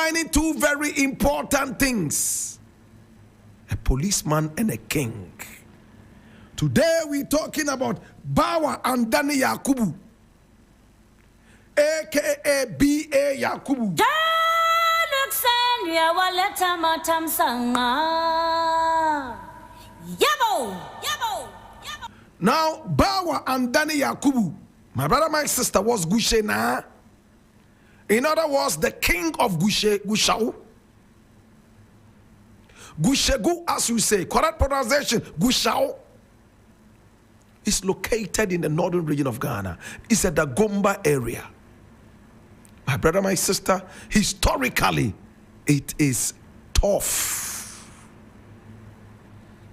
combining two very important things: a policeman and a king. Today we're talking about Bawa Andani Yakubu, aka B.A. Yakubu. Now, Bawa Andani Yakubu, my brother, my sister, was Gushena. In other words, the king of Gushau. Gushegu, as you say, correct pronunciation, Gushau, is located in the northern region of Ghana. It's at the Gomba area. My brother, my sister, historically, it is tough,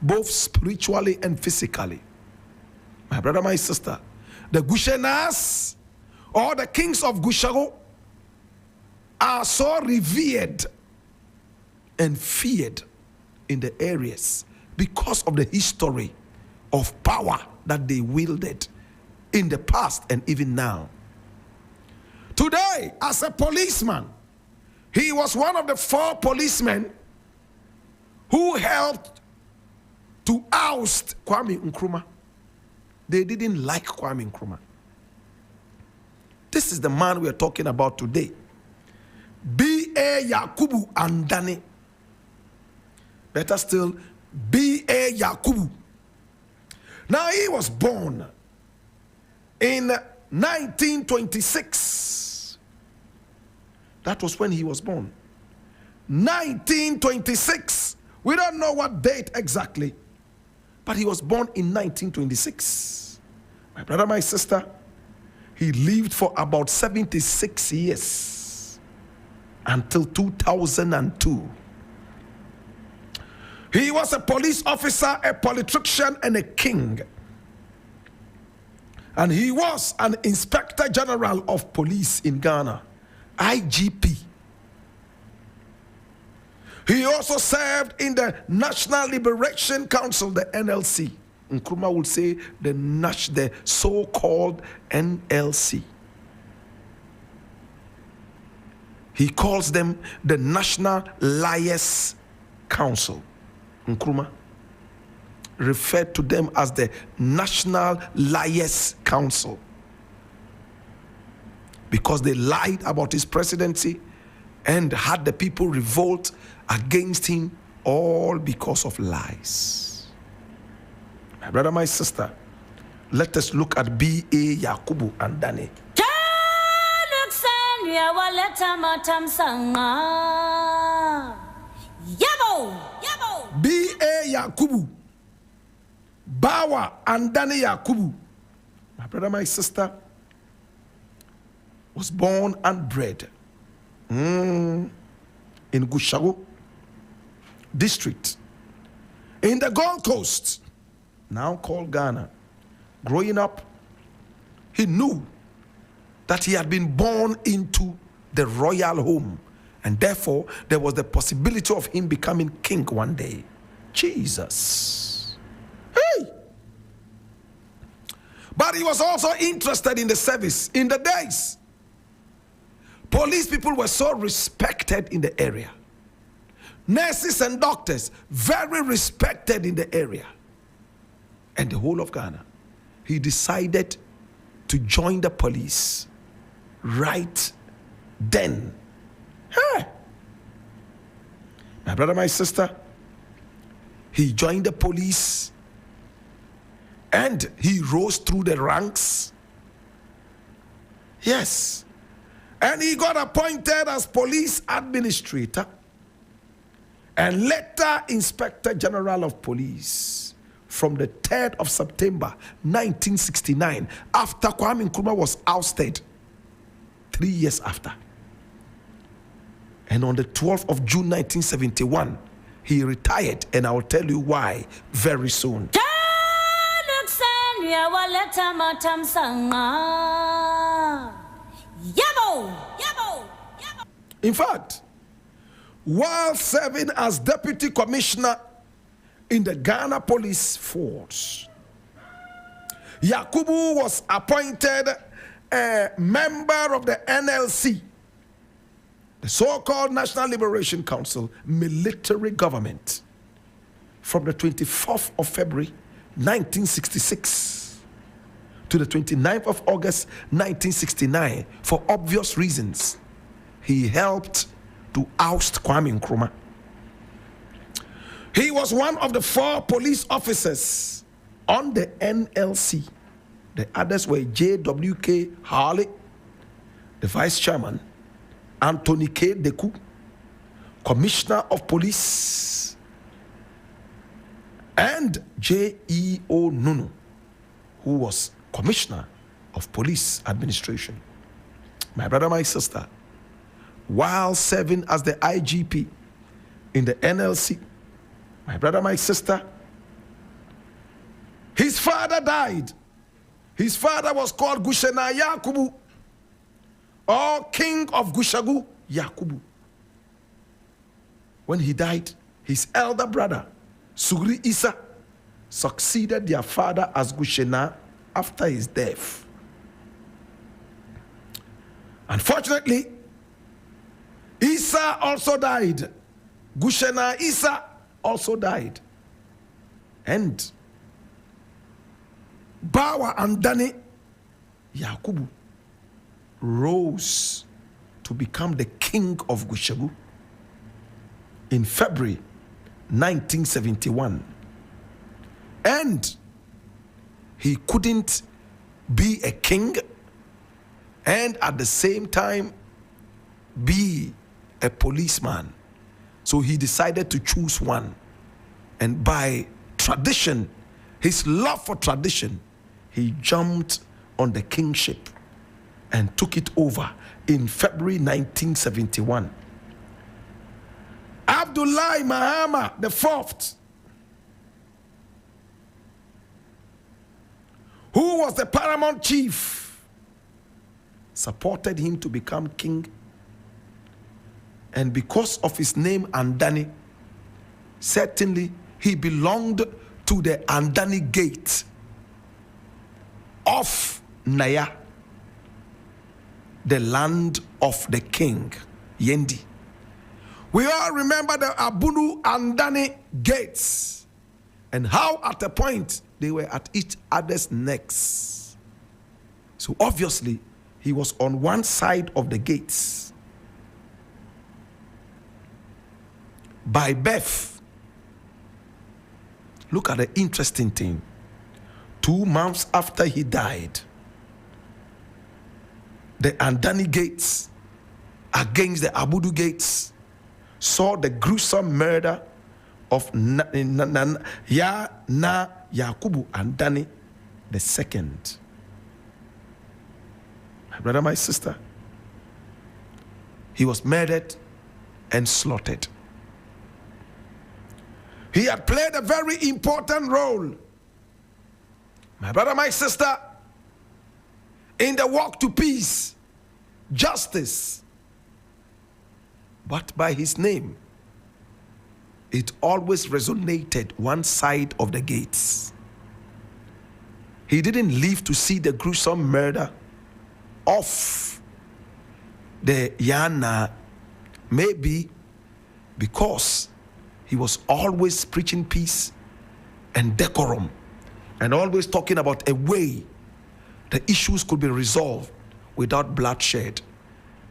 both spiritually and physically. My brother, my sister, the Gushenas, or the kings of Gushago, are so revered and feared in the areas because of the history of power that they wielded in the past and even now. Today, as a policeman, he was one of the 4 policemen who helped to oust Kwame Nkrumah. They didn't like Kwame Nkrumah. This is the man we are talking about today. B.A. Yakubu Andani. Better still, B.A. Yakubu. Now, he was born in 1926. That was when he was born. 1926. We don't know what date exactly, but he was born in 1926. My brother, my sister, he lived for about 76 years until 2002. He was a police officer, a politician, and a king. And he was an Inspector General of Police in Ghana, IGP. He also served in the National Liberation Council, the NLC. Nkrumah would say the so-called NLC. He calls them the National Liars Council. Nkrumah referred to them as the National Liars Council because they lied about his presidency and had the people revolt against him, all because of lies. My brother, my sister, let us look at B.A. Yakubu Andani. B.A. Yakubu, Bawa Andani Yakubu, my brother, my sister, was born and bred in Gushago district in the Gold Coast, now called Ghana. Growing up, he knew that he had been born into the royal home, and therefore there was the possibility of him becoming king one day. Jesus. Hey! But he was also interested in the service. In the days, police people were so respected in the area. Nurses and doctors, very respected in the area. And the whole of Ghana. He decided to join the police right then. Hey! My brother, my sister, he joined the police and he rose through the ranks. Yes. And he got appointed as police administrator and later Inspector General of Police from the 3rd of September 1969, after Kwame Nkrumah was ousted 3 years after. And on the 12th of June 1971, he retired, and I will tell you why very soon. In fact, while serving as deputy commissioner in the Ghana Police Force, Yakubu was appointed a member of the NLC, the so-called National Liberation Council military government from the 24th of February 1966 to the 29th of August 1969 for obvious reasons. He helped to oust Kwame Nkrumah. He was one of the 4 police officers on the NLC. The others were J.W.K. Harley, the vice chairman, Anthony K. Deku, commissioner of police, and J.E.O. Nunu, who was commissioner of police administration. My brother, my sister, while serving as the IGP in the NLC, my brother, my sister, his father died. His father was called Gushena Yakubu, or King of Gushagu Yakubu. When he died, his elder brother, Sugri Isa, succeeded their father as Gushena after his death. Unfortunately, Isa also died. Gushena Isa also died. And Bawa Andani Yakubu rose to become the king of Gushagu in February 1971. And he couldn't be a king and at the same time be a policeman. So he decided to choose one. And by tradition, his love for tradition, he jumped on the kingship and took it over in February 1971. Abdullahi Mahama IV, who was the paramount chief, supported him to become king. And because of his name Andani, certainly he belonged to the Andani gate of Naya, the land of the king, Yendi. We all remember the Abunu Andani gates and how at a point they were at each other's necks. So obviously he was on one side of the gates. By birth, look at the interesting thing. 2 months after he died, the Andani gates against the Abudu gates saw the gruesome murder of Yakubu Andani II. My brother, my sister, he was murdered and slaughtered. He had played a very important role, my brother, my sister, in the walk to peace, justice. But by his name, it always resonated one side of the gates. He didn't live to see the gruesome murder of the Yana, maybe because he was always preaching peace and decorum and always talking about a way the issues could be resolved without bloodshed.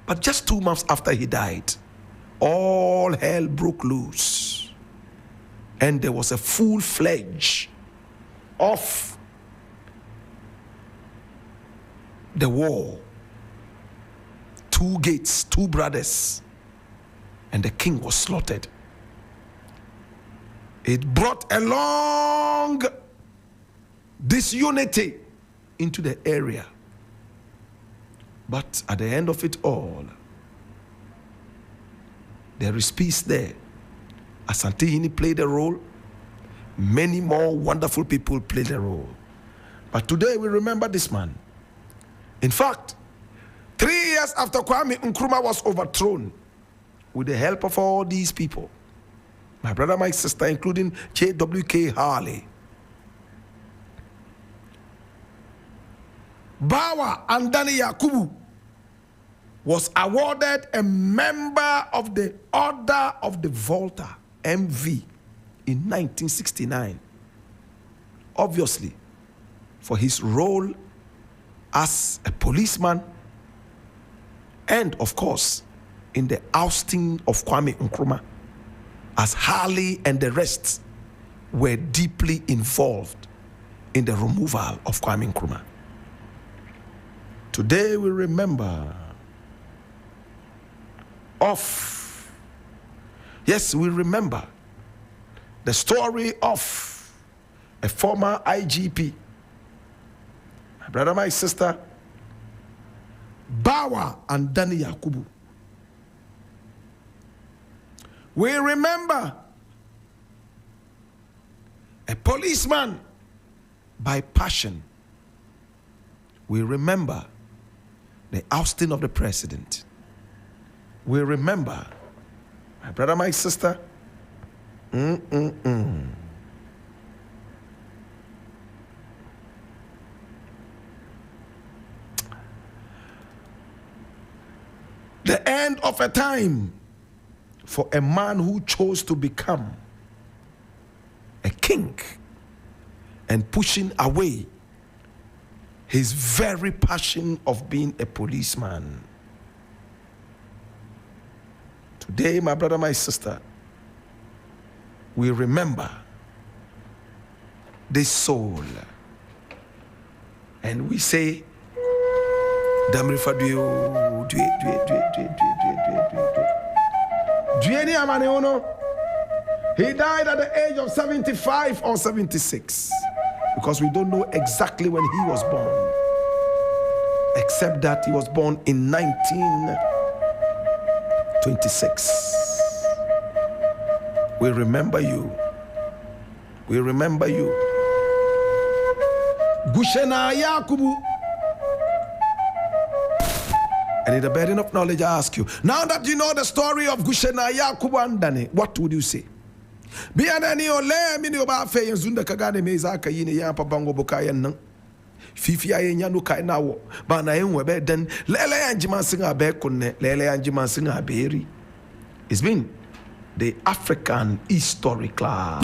But just 2 months after he died, all hell broke loose. And there was a full-fledged of the war. 2 gates, 2 brothers, and the king was slaughtered. It brought along disunity into the area. But at the end of it all, there is peace there. Asante Hini played a role. Many more wonderful people played a role. But today we remember this man. In fact, 3 years after Kwame Nkrumah was overthrown, with the help of all these people, my brother, my sister, including J.W.K. Harley, Bawa Andani Yakubu, was awarded a member of the Order of the Volta, MV, in 1969. Obviously, for his role as a policeman and, of course, in the ousting of Kwame Nkrumah, as Harley and the rest were deeply involved in the removal of Kwame Nkrumah. Today we remember we remember the story of a former IGP, my brother, my sister, Bawa Andani Yakubu. We remember a policeman by passion. We remember the ousting of the president. We remember, my brother, my sister, the end of a time for a man who chose to become a king and pushing away his very passion of being a policeman. Today, my brother, my sister, we remember this soul. And we say, he died at the age of 75 or 76, because we don't know exactly when he was born, except that he was born in 1926. We remember you. We remember you. Gushena Yakubu. And in the burden of knowledge, I ask you, now that you know the story of Gushena Yakubu Andani, what would you say? Bianani ole mini oba fe yenzunda kagane meza ka yini ya pa bango bokaya nan fifi aye nya no kai na wo ba na enwe be den lele yanjima singa be kunne lele yanjima singa beri. It's been the African History Club.